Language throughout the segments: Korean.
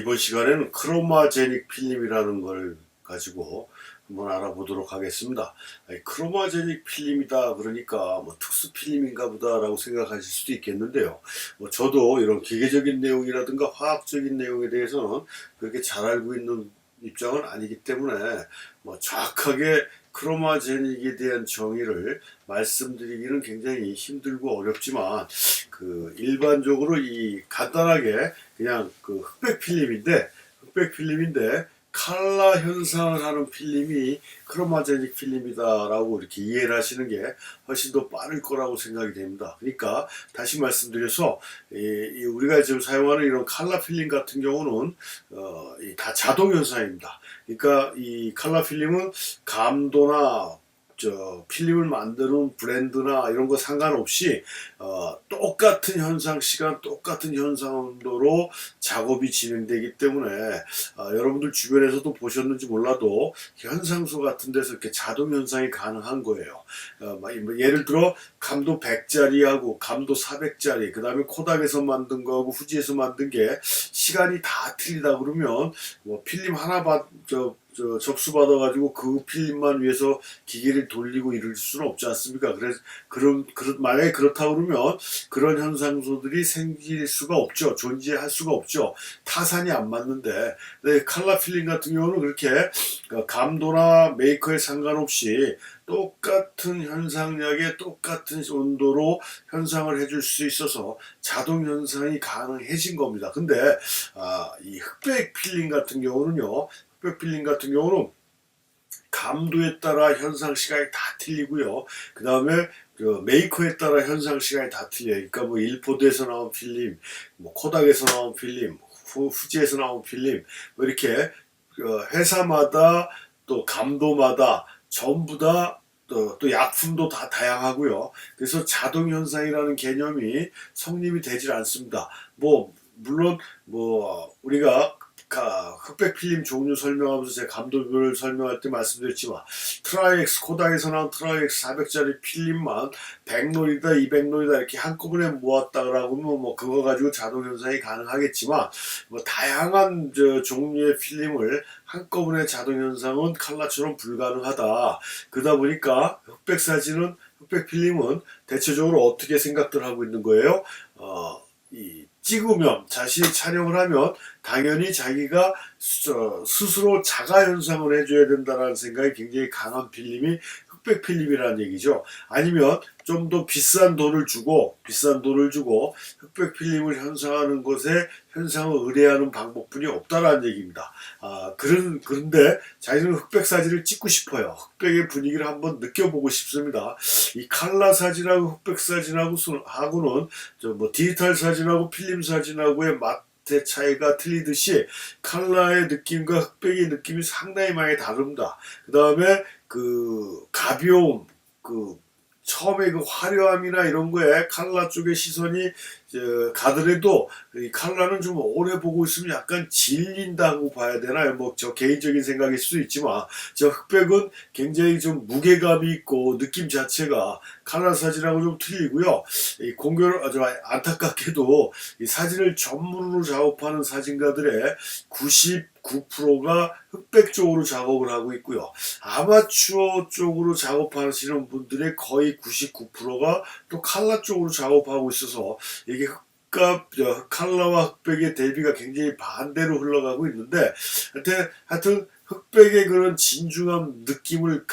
이번 시간에는 크로마제닉 필름이라는 걸 가지고 한번 알아보도록 하겠습니다. 크로마제닉 필름이다 그러니까 뭐 특수 필름인가 보다라고 생각하실 수도 있겠는데요. 저도 이런 기계적인 내용이라든가 화학적인 내용에 대해서는 그렇게 잘 알고 있는 입장은 아니기 때문에 정확하게 크로마제닉에 대한 정의를 말씀드리기는 굉장히 힘들고 어렵지만 일반적으로 간단하게 그냥 흑백 필름인데 칼라 현상을 하는 필름이 크로마제닉 필름이다라고 이렇게 이해를 하시는 게 훨씬 더 빠를 거라고 생각이 됩니다. 그러니까 다시 말씀드려서 우리가 지금 사용하는 이런 칼라 필름 같은 경우는 다 자동 현상입니다. 그러니까 이 칼라 필름은 감도나 필름을 만드는 브랜드나 이런 거 상관없이 똑같은 현상 시간, 똑같은 현상 온도로 작업이 진행되기 때문에 여러분들 주변에서도 보셨는지 몰라도 현상소 같은 데서 이렇게 자동 현상이 가능한 거예요. 예를 들어 감도 100짜리하고 감도 400짜리, 그 다음에 코닥에서 만든 거하고 후지에서 만든 게 시간이 다 틀리다 그러면 필름 하나 접수받아가지고 그 필름만 위해서 기계를 돌리고 이럴 수는 없지 않습니까? 만약에 그렇다 그러면 그런 현상소들이 생길 수가 없죠. 존재할 수가 없죠. 타산이 안 맞는데. 칼라 필름 같은 경우는 그렇게 감도나 메이커에 상관없이 똑같은 현상량에 똑같은 온도로 현상을 해줄 수 있어서 자동 현상이 가능해진 겁니다. 근데 이 흑백 필름 같은 경우는 감도에 따라 현상 시간이 다 틀리고요. 그 다음에 메이커에 따라 현상 시간이 다 틀려요. 그러니까 일포드에서 나온 필름, 코닥에서 나온 필름, 후지에서 나온 필름, 이렇게 회사마다 또 감도마다 전부 다 또 약품도 다 다양하고요. 그래서 자동 현상이라는 개념이 성립이 되질 않습니다. 물론 우리가 흑백 필름 종류 설명하면서 제가 감도를 설명할 때 말씀드렸지만 트라이엑스, 코닥에서 나온 트라이엑스 400짜리 필름만 100롤이다 200롤이다 이렇게 한꺼번에 모았다라고 하면 그거 가지고 자동 현상이 가능하겠지만 다양한 종류의 필름을 한꺼번에 자동 현상은 칼라처럼 불가능하다. 그러다 보니까 흑백 필름은 대체적으로 어떻게 생각들 하고 있는 거예요? 찍으면 자신이 촬영을 하면 당연히 자기가 스스로 자가 현상을 해줘야 된다는 생각이 굉장히 강한 필름이 흑백 필름이라는 얘기죠. 아니면 좀 더 비싼 돈을 주고 흑백 필름을 현상하는 것에 현상을 의뢰하는 방법뿐이 없다라는 얘기입니다. 그런데 자기는 흑백 사진을 찍고 싶어요. 흑백의 분위기를 한번 느껴보고 싶습니다. 이 칼라 사진하고 흑백 사진하고는 디지털 사진하고 필름 사진하고의 맛의 차이가 틀리듯이 칼라의 느낌과 흑백의 느낌이 상당히 많이 다릅니다. 그 다음에 가벼움, 처음에 화려함이나 이런 거에 칼라 쪽의 시선이 가더라도 이 칼라는 좀 오래 보고 있으면 약간 질린다고 봐야 되나요? 저 개인적인 생각일 수도 있지만 흑백은 굉장히 좀 무게감이 있고 느낌 자체가 칼라 사진하고 좀 틀리고요. 안타깝게도 이 사진을 전문으로 작업하는 사진가들의 99%가 흑백 쪽으로 작업을 하고 있고요. 아마추어 쪽으로 작업하시는 분들의 거의 99%가 또 칼라 쪽으로 작업하고 있어서 이게 칼라와 흑백의 대비가 굉장히 반대로 흘러가고 있는데 하여튼 흑백의 그런 진중한 느낌을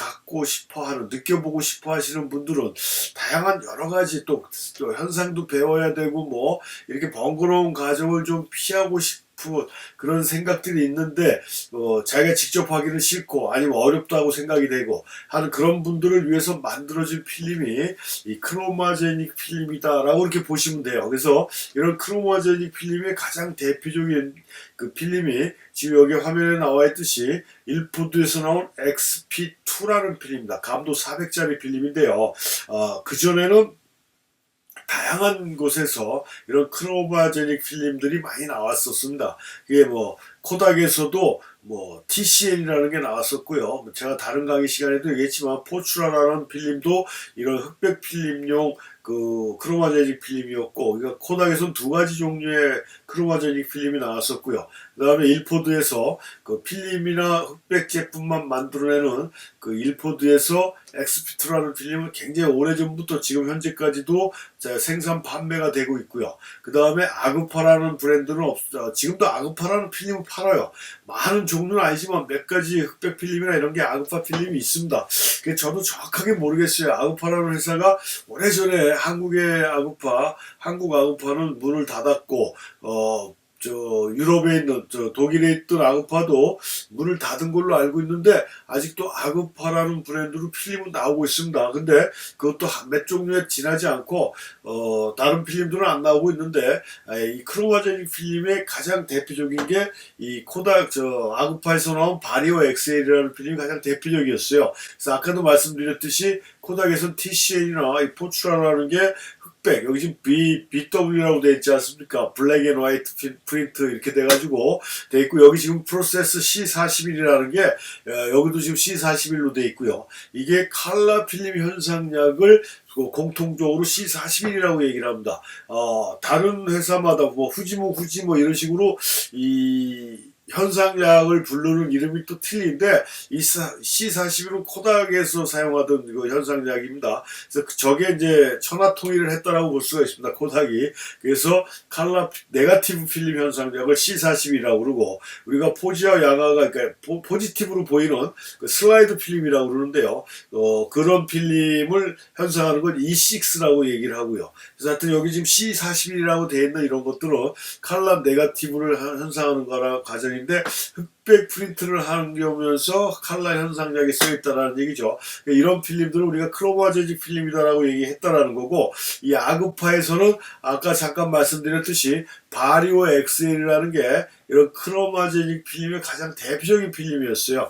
느껴보고 싶어 하시는 분들은 다양한 여러 가지 또 현상도 배워야 되고 이렇게 번거로운 과정을 좀 피하고 싶은 그런 생각들이 있는데 자기가 직접 하기는 싫고 아니면 어렵다고 생각이 되고 하는 그런 분들을 위해서 만들어진 필름이 이 크로마제닉 필름이다라고 이렇게 보시면 돼요. 그래서 이런 크로마제닉 필름의 가장 대표적인 필름이 지금 여기 화면에 나와 있듯이 일포드에서 나온 XP2라는 필름입니다. 감도 400짜리 필름인데요. 그전에는 다양한 곳에서 이런 크로마제닉 필름들이 많이 나왔었습니다. 이게 코닥에서도 TCL이라는 게 나왔었고요. 제가 다른 강의 시간에도 얘기했지만 포츄라라는 필름도 이런 흑백 필름용 크로마제닉 필름이었고, 코닥에서는 두 가지 종류의 크로마제닉 필름이 나왔었고요. 그 다음에 일포드에서 그 필름이나 흑백 제품만 만들어내는 그 일포드에서 엑스피트라는 필름은 굉장히 오래전부터 지금 현재까지도 생산 판매가 되고 있고요. 그 다음에 아그파라는 브랜드는 지금도 아그파라는 필름을 팔아요. 많은 종류는 아니지만 몇 가지 흑백 필름이나 이런 게 아그파 필름이 있습니다. 저도 정확하게 모르겠어요. 아그파라는 회사가 오래전에 한국 아그파는 문을 닫았고, 유럽에 있는, 독일에 있던 아그파도 문을 닫은 걸로 알고 있는데, 아직도 아그파라는 브랜드로 필름은 나오고 있습니다. 근데 그것도 몇 종류에 지나지 않고, 다른 필름들은 안 나오고 있는데, 이 크로마제닉 필름의 가장 대표적인 게, 이 코닥, 아그파에서 나온 바리오 엑셀이라는 필름이 가장 대표적이었어요. 그래서 아까도 말씀드렸듯이, 코닥에서는 TCL이나 이 포츄라라는 게 흑백, 여기 지금 BW라고 되어 있지 않습니까? 블랙 앤 화이트 프린트 이렇게 돼가지고 돼 있고, 여기 지금 프로세스 C41이라는 게 여기도 지금 C41로 돼 있고요. 이게 칼라 필름 현상약을 공통적으로 C41이라고 얘기를 합니다. 다른 회사마다 뭐 후지모 이런 식으로 이 현상약을 부르는 이름이 또 틀린데, 이 C41은 코닥에서 사용하던 그 현상약입니다. 그래서 저게 이제 천하통일을 했다라고 볼 수가 있습니다. 코닥이. 그래서 칼라 네거티브 필름 현상약을 C41이라고 그러고, 우리가 포지와 양화가, 그러니까 포지티브로 보이는 그 슬라이드 필름이라고 그러는데요. 그런 필름을 현상하는 건 E6라고 얘기를 하고요. 그래서 하여튼 여기 지금 C41이라고 되어 있는 이런 것들은 칼라 네거티브를 현상하는 거라 과정이 인데, 흑백 프린트를 하면서 칼라 현상약이 쓰여있다라는 얘기죠. 이런 필름들을 우리가 크로마제닉 필름이다라고 얘기했다라는 거고, 이 아그파에서는 아까 잠깐 말씀드렸듯이 바리오 엑셀이라는 게 이런 크로마제닉 필름의 가장 대표적인 필름이었어요.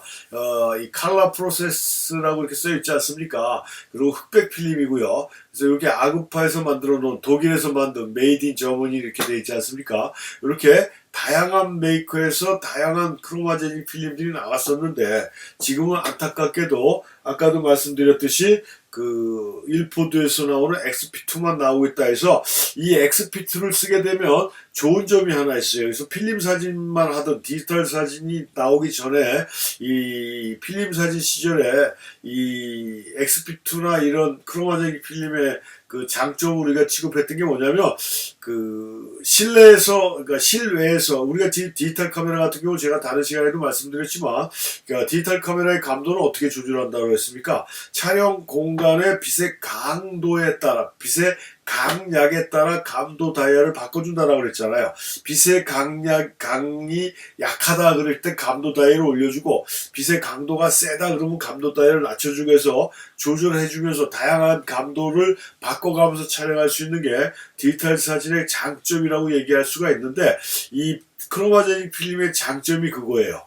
이 칼라 프로세스라고 이렇게 써있지 않습니까? 그리고 흑백 필름이고요. 그래서 이렇게 아그파에서 만들어 놓은, 독일에서 만든 메이드 인 저머니 이렇게 되어 있지 않습니까? 이렇게 다양한 메이커에서 다양한 크로마제닉 필름들이 나왔었는데, 지금은 안타깝게도 아까도 말씀드렸듯이 그 일포드에서 나오는 XP2만 나오고 있다 해서, 이 XP2를 쓰게 되면 좋은 점이 하나 있어요. 그래서 필름 사진만 하던 디지털 사진이 나오기 전에, 이 필름 사진 시절에 이 XP2나 이런 크로마제닉 필름의 그 장점을 우리가 취급했던 게 뭐냐면, 그 그러니까 실외에서 우리가 디지털 카메라 같은 경우 제가 다른 시간에도 말씀드렸지만, 그러니까 디지털 카메라의 감도는 어떻게 조절한다고 했습니까? 촬영 공간의 빛의 강도에 따라, 빛의 강약에 따라 감도 다이얼을 바꿔준다라고 그랬잖아요. 빛의 강이 약하다 그럴 때 감도 다이얼을 올려주고, 빛의 강도가 세다 그러면 감도 다이얼을 낮춰주고 해서 조절해주면서 다양한 감도를 바꿔가면서 촬영할 수 있는 게 디지털 사진의 장점이라고 얘기할 수가 있는데, 이 크로마제닉 필름의 장점이 그거예요.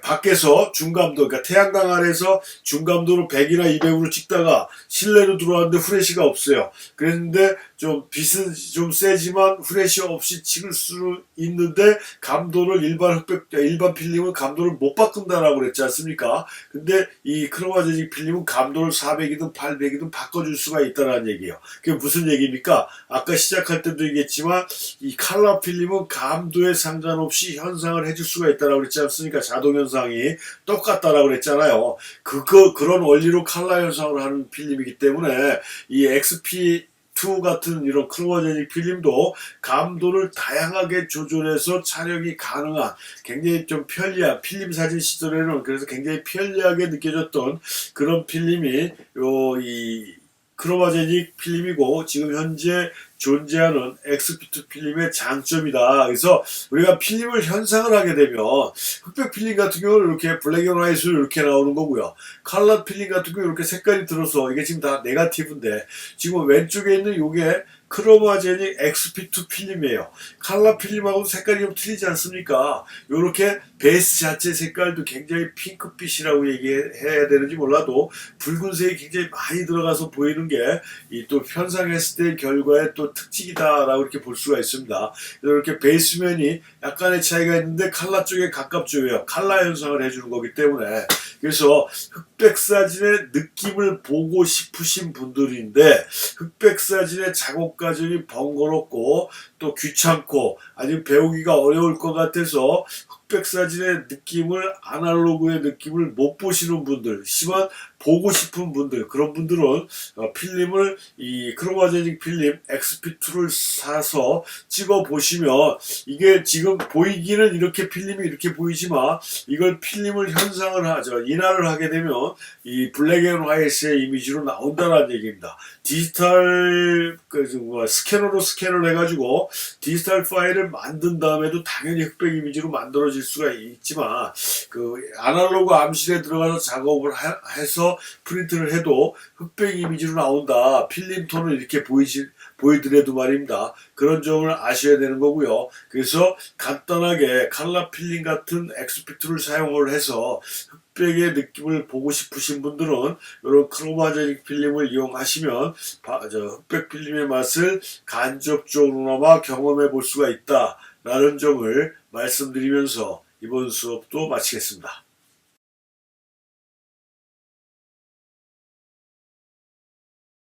밖에서 중감도, 그러니까 태양광 아래에서 중감도로 100이나 200으로 찍다가 실내로 들어왔는데 후레쉬가 없어요. 그랬는데 좀 빛은 좀 세지만 후레쉬 없이 찍을 수 있는데, 감도를 일반 필름은 감도를 못 바꾼다라고 그랬지 않습니까? 근데 이 크로마제닉 필름은 감도를 400이든 800이든 바꿔줄 수가 있다는 얘기예요. 그게 무슨 얘기입니까? 아까 시작할 때도 얘기했지만, 이 칼라 필름은 감도에 상관없이 현상을 해줄 수가 있다라고 그랬지 않습니까? 자동 현상이 똑같다라고 그랬잖아요. 그런 원리로 칼라 현상을 하는 필름이기 때문에, 이 XP2 같은 이런 크로마제닉 필름도 감도를 다양하게 조절해서 촬영이 가능한, 굉장히 좀 편리한, 필름 사진 시절에는 그래서 굉장히 편리하게 느껴졌던 그런 필름이 이 크로마제닉 필름이고, 지금 현재 존재하는 XP2 필름의 장점이다. 그래서 우리가 필름을 현상을 하게 되면, 흑백 필름 같은 경우는 이렇게 블랙 앤 화이트로 이렇게 나오는 거고요. 칼라 필름 같은 경우 이렇게 색깔이 들어서, 이게 지금 다 네거티브인데, 지금 왼쪽에 있는 요게 크로마제닉 XP2 필름이에요. 칼라 필름하고 색깔이 좀 틀리지 않습니까? 요렇게 베이스 자체 색깔도 굉장히 핑크빛이라고 얘기해야 되는지 몰라도 붉은색이 굉장히 많이 들어가서 보이는 게, 이 또 현상했을 때 결과에 또 하는 특징이다라고 이렇게 볼 수가 있습니다. 이렇게 베이스면이 약간의 차이가 있는데 칼라 쪽에 가깝죠. 칼라 현상을 해주는 거기 때문에. 그래서 흑백 사진의 느낌을 보고 싶으신 분들인데 흑백 사진의 작업 과정이 번거롭고 또 귀찮고 아니면 배우기가 어려울 것 같아서 흑백 사진의 느낌을 아날로그의 느낌을 못 보시는 분들, 하지만 보고 싶은 분들, 그런 분들은 필름을 이 크로마제닉 필름 XP2를 사서 찍어 보시면 이게 지금 보이기는 이렇게 필름이 이렇게 보이지만 이걸 필름을 현상을 하죠. 인화를 하게 되면 이 블랙 앤 화이트의 이미지로 나온다는 얘기입니다. 디지털 스캐너로 스캔을 해가지고 디지털 파일을 만든 다음에도 당연히 흑백 이미지로 만들어질 수가 있지만 그 아날로그 암실에 들어가서 작업을 해서 프린트를 해도 흑백 이미지로 나온다. 필름 톤을 이렇게 보이더라도 말입니다. 그런 점을 아셔야 되는 거고요. 그래서 간단하게 칼라 필름 같은 XP2를 사용을 해서 흑백의 느낌을 보고 싶으신 분들은 이런 크로마제닉 필름을 이용하시면 흑백 필름의 맛을 간접적으로나마 경험해 볼 수가 있다라는 점을 말씀드리면서 이번 수업도 마치겠습니다.